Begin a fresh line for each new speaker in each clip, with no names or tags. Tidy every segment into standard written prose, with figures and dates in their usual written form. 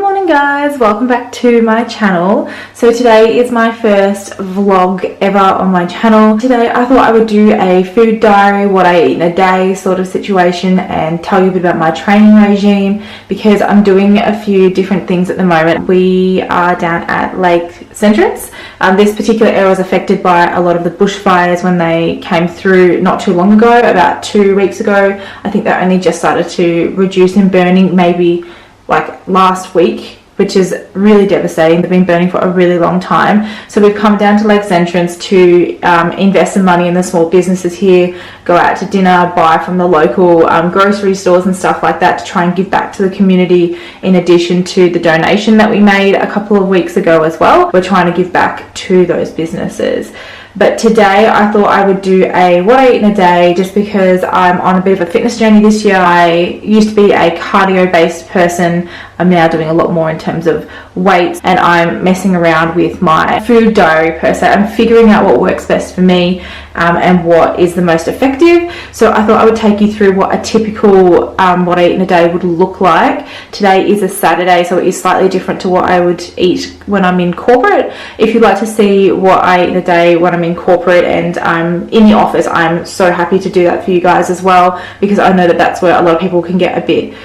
morning guys, welcome back to my channel. So today is my first vlog ever on my channel. Today I thought I would do a food diary, what I eat in a day sort of situation, and tell you a bit about my training regime because I'm doing a few different things at the moment. We are down at Lake Centrance. This particular area was affected by a lot of the bushfires when they came through not too long ago, about 2 weeks ago. I think they only just started to reduce in burning maybe like last week, which is really devastating. They've been burning for a really long time. So we've come down to Lake Centrance to invest some money in the small businesses here, go out to dinner, buy from the local grocery stores and stuff like that to try and give back to the community, in addition to the donation that we made a couple of weeks ago as well. We're trying to give back to those businesses. But today I thought I would do a what I eat in a day, just because I'm on a bit of a fitness journey this year. I used to be a cardio based person. I'm now doing a lot more in terms of weights, and I'm messing around with my food diary per se. I'm figuring out what works best for me and what is the most effective. So I thought I would take you through what a typical what I eat in a day would look like. Today is a Saturday, so it is slightly different to what I would eat when I'm in corporate. If you'd like to see what I eat in a day when I'm in corporate and I'm in the office, I'm so happy to do that for you guys as well, because I know that that's where a lot of people can get a bit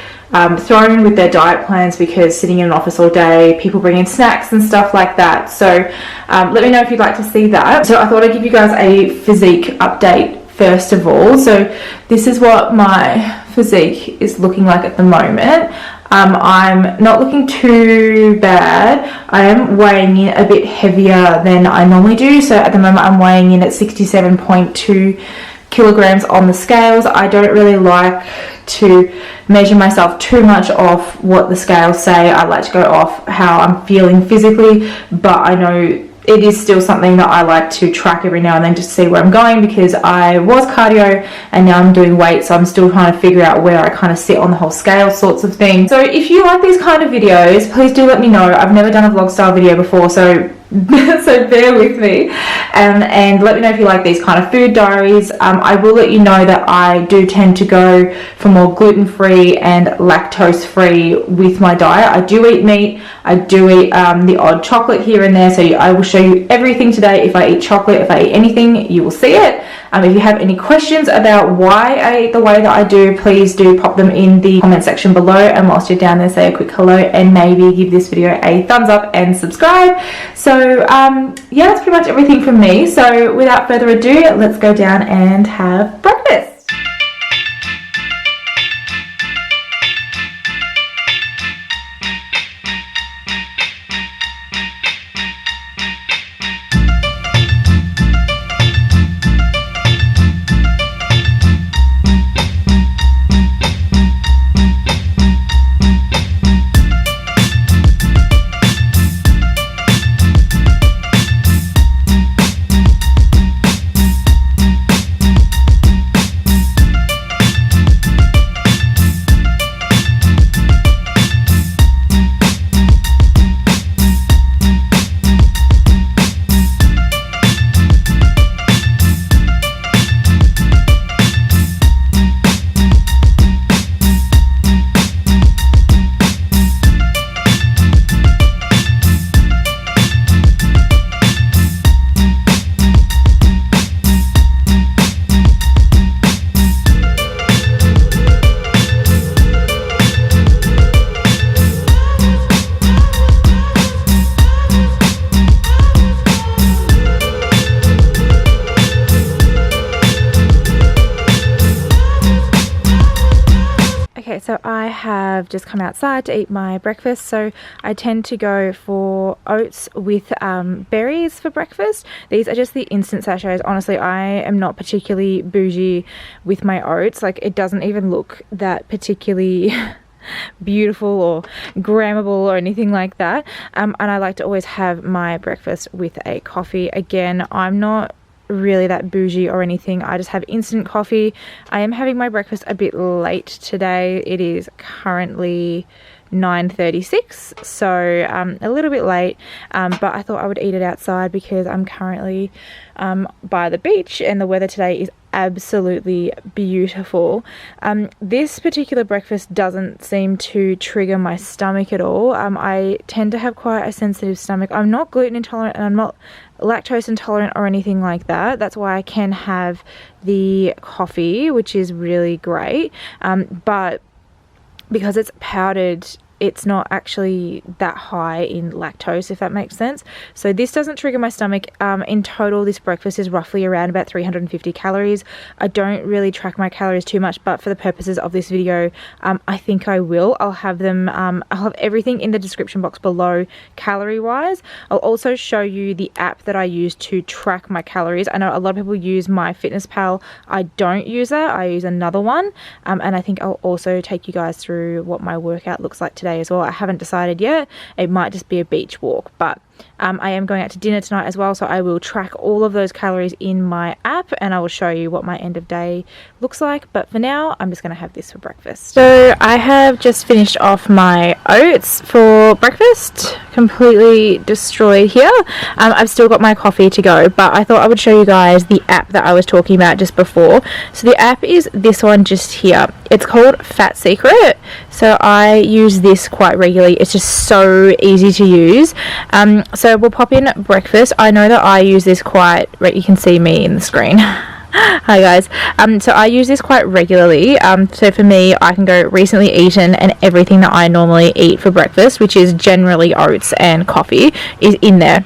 thrown with their diet plans, because sitting in an office all day, people bring in snacks and stuff like that. So let me know if you'd like to see that. So I thought I'd give you guys a physique update first of all. So this is what my physique is looking like at the moment. I'm not looking too bad. I am weighing in a bit heavier than I normally do. So at the moment I'm weighing in at 67.2 kilograms on the scales. I don't really like to measure myself too much off what the scales say. I like to go off how I'm feeling physically, but I know it is still something that I like to track every now and then just to see where I'm going, because I was cardio and now I'm doing weight, so I'm still trying to figure out where I kind of sit on the whole scale sorts of thing. So if you like these kind of videos, please do let me know. I've never done a vlog style video before, so so bear with me, and let me know if you like these kind of food diaries. I will let you know that I do tend to go for more gluten-free and lactose-free with my diet. I do eat meat, I do eat the odd chocolate here and there, so I will show you everything today. If I eat chocolate, if I eat anything, you will see it. If you have any questions about why I eat the way that I do, please do pop them in the comment section below, and whilst you're down there, say a quick hello and maybe give this video a thumbs up and subscribe. So yeah, that's pretty much everything from me. So without further ado, let's go down and have breakfast. So I have just come outside to eat my breakfast. So I tend to go for oats with berries for breakfast. These are just the instant sachets. Honestly, I am not particularly bougie with my oats. Like, it doesn't even look that particularly beautiful or grammable or anything like that. And I like to always have my breakfast with a coffee. Again, I'm not really that bougie or anything. I just have instant coffee. I am having my breakfast a bit late today. It is currently 9:36, so a little bit late, but I thought I would eat it outside because I'm currently by the beach and the weather today is absolutely beautiful. This particular breakfast doesn't seem to trigger my stomach at all. I tend to have quite a sensitive stomach. I'm not gluten intolerant and I'm not lactose intolerant or anything like that. That's why I can have the coffee, which is really great. But because it's powdered, it's not actually that high in lactose, if that makes sense. So this doesn't trigger my stomach. In total, this breakfast is roughly around about 350 calories. I don't really track my calories too much, but for the purposes of this video, I think I will. I'll have them, I'll have everything in the description box below calorie wise. I'll also show you the app that I use to track my calories. I know a lot of people use MyFitnessPal. I don't use that. I use another one. And I think I'll also take you guys through what my workout looks like today as well. I haven't decided yet. It might just be a beach walk, but I am going out to dinner tonight as well, so I will track all of those calories in my app and I will show you what my end of day looks like. But for now, I'm just going to have this for breakfast. So I have just finished off my oats for breakfast, completely destroyed here. I've still got my coffee to go, but I thought I would show you guys the app that I was talking about just before. So the app is this one just here. It's called FATSECRET. So I use this quite regularly. It's just so easy to use. So we'll pop in breakfast. I know that I use this quite, you can see me in the screen. Hi guys. So I use this quite regularly. So for me, I can go recently eaten and everything that I normally eat for breakfast, which is generally oats and coffee, is in there.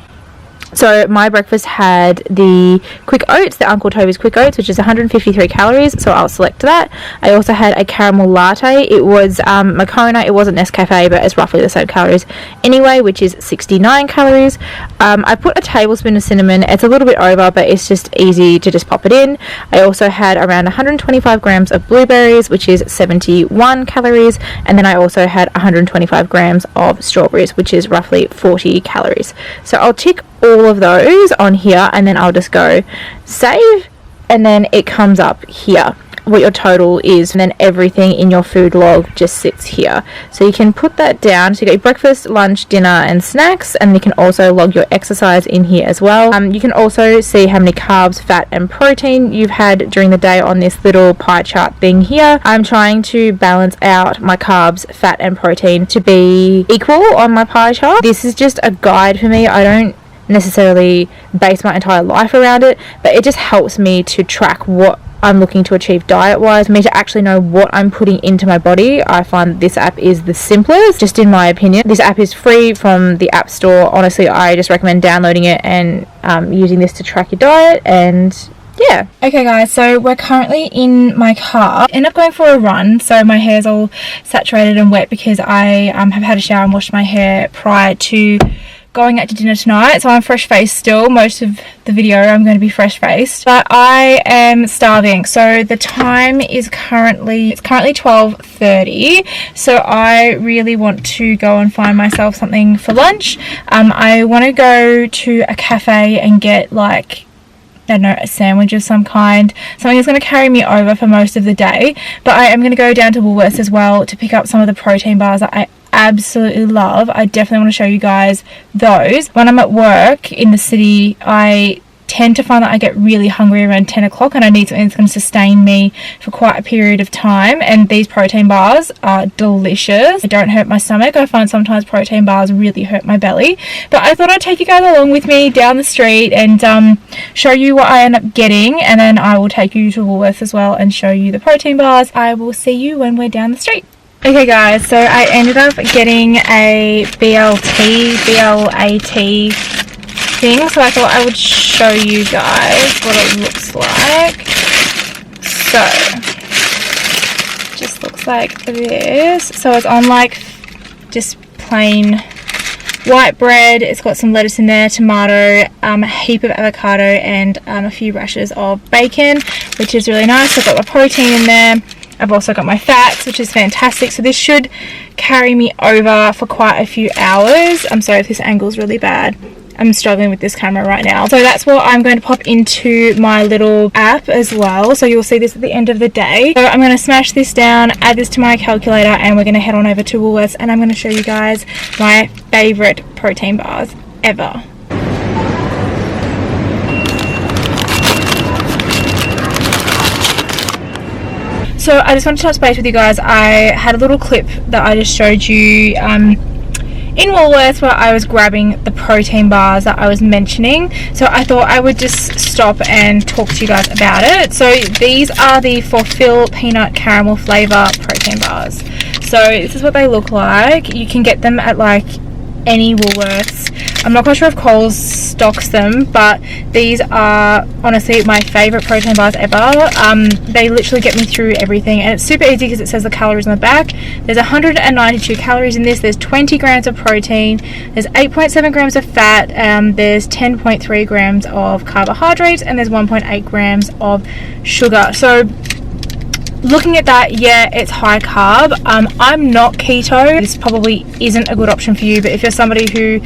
So my breakfast had the quick oats, the Uncle Tobies quick oats, which is 153 calories, so I'll select that. I also had a caramel latte. It was Moccona. It wasn't Nescafe, but it's roughly the same calories anyway, which is 69 calories. I put a tablespoon of cinnamon. It's a little bit over, but it's just easy to just pop it in. I also had around 125 grams of blueberries, which is 71 calories, and then I also had 125 grams of strawberries, which is roughly 40 calories. So I'll tick all of those on here and then I'll just go save, and then it comes up here what your total is, and then everything in your food log just sits here. So you can put that down. So you got your breakfast, lunch, dinner and snacks, and you can also log your exercise in here as well. You can also see how many carbs, fat and protein you've had during the day on this little pie chart thing here. I'm trying to balance out my carbs, fat and protein to be equal on my pie chart. This is just a guide for me. I don't necessarily base my entire life around it, but it just helps me to track what I'm looking to achieve diet wise, me to actually know what I'm putting into my body. I find this app is the simplest, just in my opinion. This app is free from the App Store. Honestly, I just recommend downloading it and using this to track your diet. And yeah. Okay guys, so we're currently in my car. End up going for a run, so my hair's all saturated and wet because I have had a shower and washed my hair prior to going out to dinner tonight. So I'm fresh faced still. Most of the video I'm going to be fresh faced, but I am starving. So the time is currently 12:30, so I really want to go and find myself something for lunch. I want to go to a cafe and get like, I don't know, a sandwich of some kind, something that's going to carry me over for most of the day. But I am going to go down to Woolworths as well to pick up some of the protein bars that I absolutely love. I definitely want to show you guys those. When I'm at work in the city, I tend to find that I get really hungry around 10 o'clock and I need something that's going to sustain me for quite a period of time, and these protein bars are delicious. They don't hurt my stomach. I find sometimes protein bars really hurt my belly, but I thought I'd take you guys along with me down the street and show you what I end up getting, and then I will take you to Woolworths as well and show you the protein bars. I will see you when we're down the street. Okay guys, so I ended up getting a BLAT thing, so I thought I would show you guys what it looks like. So just looks like this. So it's on like just plain white bread. It's got some lettuce in there, tomato, a heap of avocado, and a few rashers of bacon, which is really nice. I've got my protein in there. I've also got my fats, which is fantastic. So this should carry me over for quite a few hours. I'm sorry if this angle is really bad. I'm struggling with this camera right now. So that's what I'm going to pop into my little app as well. So you'll see this at the end of the day. So I'm going to smash this down, add this to my calculator, and we're going to head on over to Woolworths and I'm going to show you guys my favorite protein bars ever. So I just wanted to touch base with you guys. I had a little clip that I just showed you in Woolworths where I was grabbing the protein bars that I was mentioning. So I thought I would just stop and talk to you guys about it. So these are the Fulfil Peanut Caramel Flavor protein bars. So this is what they look like. You can get them at like any Woolworths. I'm not quite sure if Coles stocks them, but these are honestly my favourite protein bars ever. They literally get me through everything, and it's super easy because it says the calories on the back. There's 192 calories in this. There's 20 grams of protein, there's 8.7 grams of fat, there's 10.3 grams of carbohydrates, and there's 1.8 grams of sugar. So looking at that, yeah, it's high carb. I'm not keto. This probably isn't a good option for you, but if you're somebody who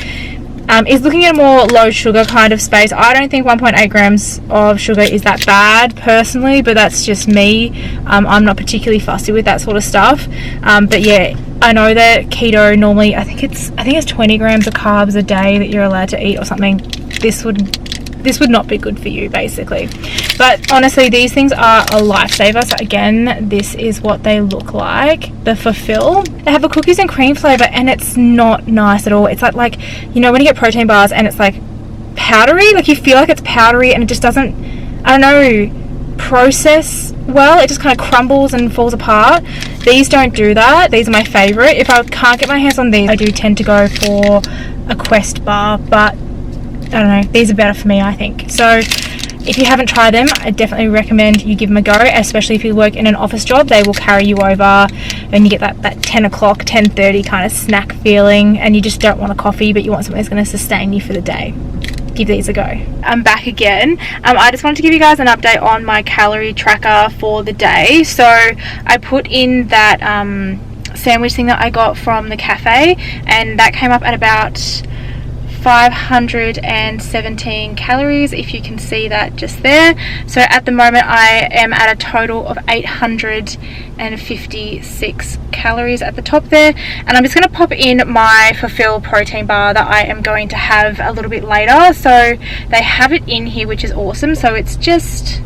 is looking at a more low sugar kind of space, I don't think 1.8 grams of sugar is that bad personally, but that's just me. I'm not particularly fussy with that sort of stuff. But yeah, I know that keto normally, I think it's 20 grams of carbs a day that you're allowed to eat or something. This would not be good for you, basically. But honestly, these things are a lifesaver. So again, this is what they look like, the Fulfil. They have a cookies and cream flavor, and it's not nice at all. It's like you know when you get protein bars and it's like powdery, like you feel like it's powdery and it just doesn't, I don't know, process well. It just kind of crumbles and falls apart. These don't do that. These are my favorite. If I can't get my hands on these, I do tend to go for a Quest bar, but I don't know, these are better for me, I think. So if you haven't tried them, I definitely recommend you give them a go, especially if you work in an office job. They will carry you over and you get that 10 o'clock, 10:30 kind of snack feeling, and you just don't want a coffee, but you want something that's going to sustain you for the day. Give these a go. I'm back again. I just wanted to give you guys an update on my calorie tracker for the day. So I put in that sandwich thing that I got from the cafe, and that came up at about 517 calories, if you can see that just there. So at the moment I am at a total of 856 calories at the top there, and I'm just going to pop in my Fulfil protein bar that I am going to have a little bit later. So they have it in here, which is awesome. So it's just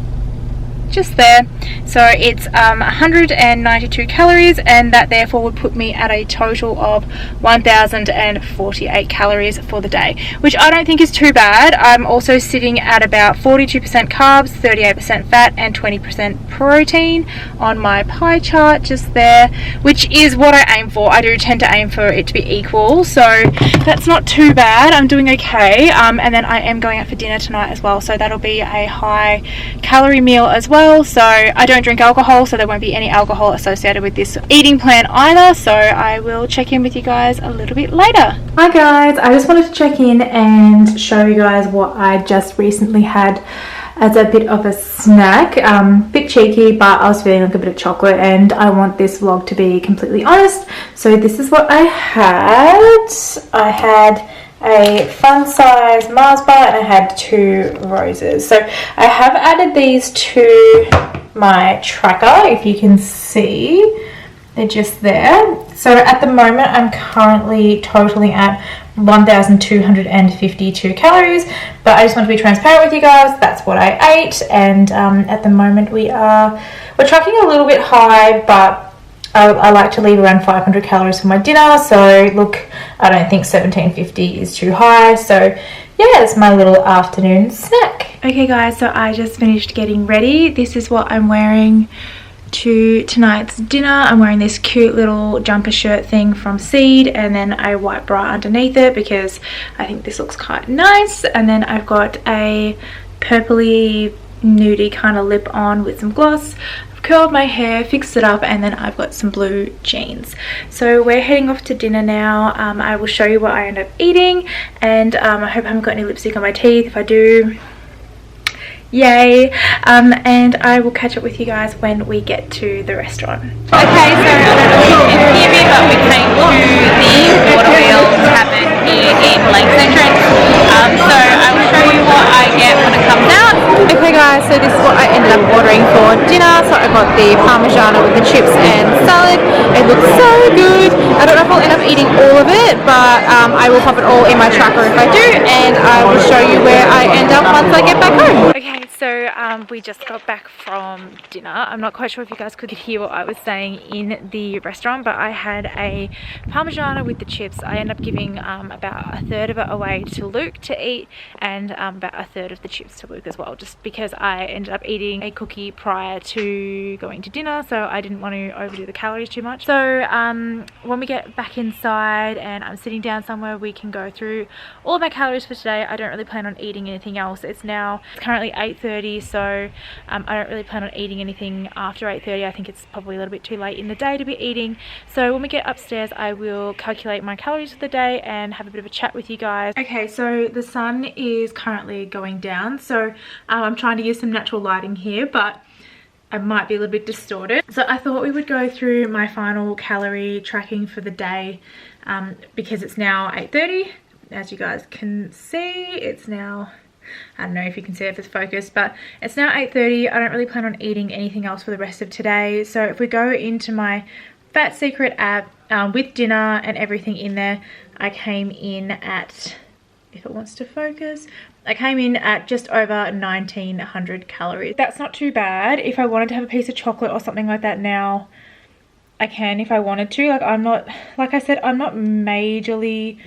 there. So it's 192 calories, and that therefore would put me at a total of 1048 calories for the day, which I don't think is too bad. I'm also sitting at about 42% carbs, 38% fat, and 20% protein on my pie chart just there, which is what I aim for. I do tend to aim for it to be equal, so that's not too bad. I'm doing okay. And then I am going out for dinner tonight as well, so that'll be a high calorie meal as well. So I don't drink alcohol, so there won't be any alcohol associated with this eating plan either. So I will check in with you guys a little bit later. Hi guys, I just wanted to check in and show you guys what I just recently had as a bit of a snack. Bit cheeky, but I was feeling like a bit of chocolate and I want this vlog to be completely honest. So this is what I had. I had a fun size Mars bar and I had 2 roses. So I have added these to my tracker, if you can see. They're just there. So at the moment I'm currently totaling at 1,252 calories, but I just want to be transparent with you guys. That's what I ate, and at the moment we're tracking a little bit high, but I like to leave around 500 calories for my dinner. So look, I don't think 1,750 is too high. So yeah, it's my little afternoon snack. Okay guys, so I just finished getting ready. This is what I'm wearing to tonight's dinner. I'm wearing this cute little jumper shirt thing from Seed, and then a white bra underneath it because I think this looks quite nice. And then I've got a purpley nudie kind of lip on with some gloss. I've curled my hair, fixed it up, and then I've got some blue jeans. So we're heading off to dinner now. I will show you what I end up eating, and I hope I haven't got any lipstick on my teeth. If I do, yay. And I will catch up with you guys when we get to the restaurant. Okay, so I don't know if you can hear me, but we came to the Water Wheel Tavern here in Lakes Entrance. So I will show you what I get when it comes out. Okay guys, so this is what I ended up ordering for dinner. So I got the Parmigiana with the chips and salad. It looks so good. I don't know if I'll end up eating all of it, but I will pop it all in my tracker if I do, and I will show you where I end up once I get back home. Okay, so we just got back from dinner. I'm not quite sure if you guys could hear what I was saying in the restaurant, but I had a Parmigiana with the chips. I ended up giving about a third of it away to Luke to eat, and about a third of the chips to Luke as well, just because I ended up eating a cookie prior to going to dinner, so I didn't want to overdo the calories too much. So when we get back inside and I'm sitting down somewhere, we can go through all of my calories for today. I don't really plan on eating anything else. It's currently 8:30, so I don't really plan on eating anything after 8:30. I think it's probably a little bit too late in the day to be eating. So when we get upstairs, I will calculate my calories for the day and have a bit of a chat with you guys. Okay, so the sun is currently going down, so I'm trying to use some natural lighting here, but I might be a little bit distorted. So I thought we would go through my final calorie tracking for the day, because it's now 8:30. As you guys can see, it's now, I don't know if you can see if it's focused, but it's now 8:30. I don't really plan on eating anything else for the rest of today. So if we go into my FATSECRET app with dinner and everything in there, I came in at, if it wants to focus, I came in at just over 1900 calories. That's not too bad. If I wanted to have a piece of chocolate or something like that now, I can if I wanted to. Like, I'm not, like I said, I'm not majorly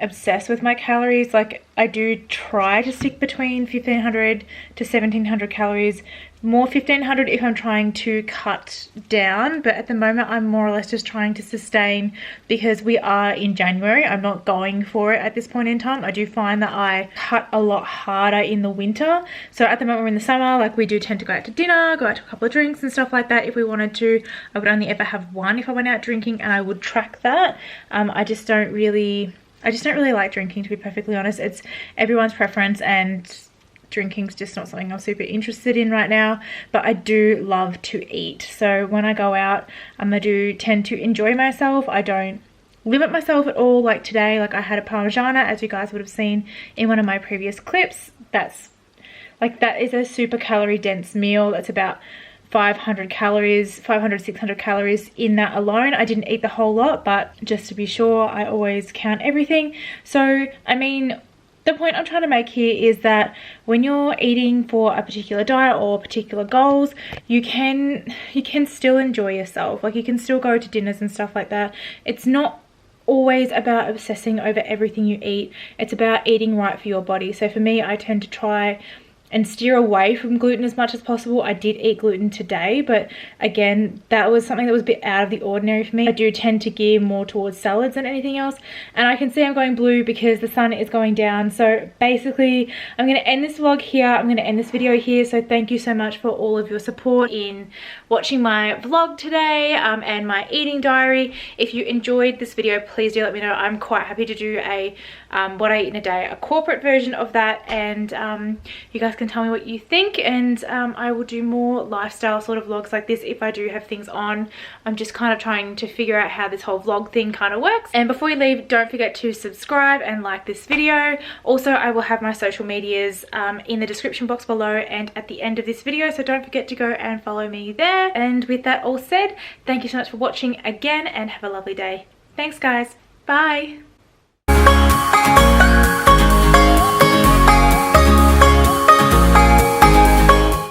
obsessed with my calories. Like, I do try to stick between 1500 to 1700 calories, more 1500 if I'm trying to cut down, but at the moment I'm more or less just trying to sustain, because we are in January. I'm not going for it at this point in time. I do find that I cut a lot harder in the winter. So at the moment we're in the summer, like, we do tend to go out to dinner, go out to a couple of drinks and stuff like that. If we wanted to, I would only ever have one if I went out drinking, and I would track that. I just don't really like drinking, to be perfectly honest. It's everyone's preference, and drinking's just not something I'm super interested in right now, but I do love to eat. So when I go out, I do tend to enjoy myself. I don't limit myself at all. Like today, like, I had a Parmigiana, as you guys would have seen in one of my previous clips. That is a super calorie dense meal. That's about 500 calories, 500, 600 calories in that alone. I didn't eat the whole lot, but just to be sure, I always count everything. So, I mean, the point I'm trying to make here is that when you're eating for a particular diet or particular goals, you can still enjoy yourself. Like, you can still go to dinners and stuff like that. It's not always about obsessing over everything you eat. It's about eating right for your body. So for me, I tend to try and steer away from gluten as much as possible. I did eat gluten today, but again, that was something that was a bit out of the ordinary for me. I do tend to gear more towards salads than anything else, and I can see I'm going blue because the sun is going down. So basically, I'm going to end this vlog here. I'm going to end this video here. So thank you so much for all of your support in watching my vlog today and my eating diary. If you enjoyed this video, please do let me know. I'm quite happy to do a what I eat in a day, a corporate version of that, and you guys can tell me what you think, and I will do more lifestyle sort of vlogs like this if I do have things on. I'm just kind of trying to figure out how this whole vlog thing kind of works. And before you leave, don't forget to subscribe and like this video. Also, I will have my social medias in the description box below and at the end of this video, so don't forget to go and follow me there. And with that all said, thank you so much for watching again, and have a lovely day. Thanks guys, bye.